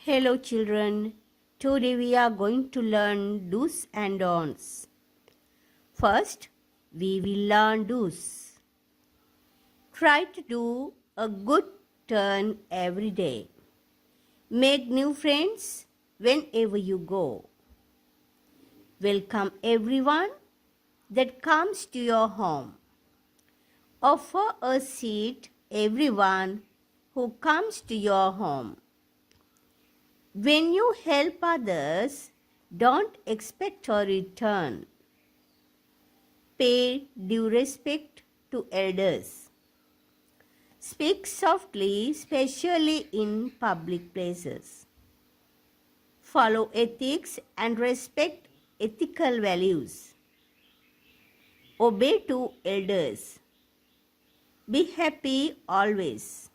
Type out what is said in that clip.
Hello children, today we are going to learn do's and don'ts. First, we will learn do's. Try to do a good turn every day. Make new friends whenever you go. Welcome everyone that comes to your home. Offer a seat everyone who comes to your home. When you help others, don't expect a return. Pay due respect to elders. Speak softly, especially in public places. Follow ethics and respect ethical values. Obey to elders. Be happy always.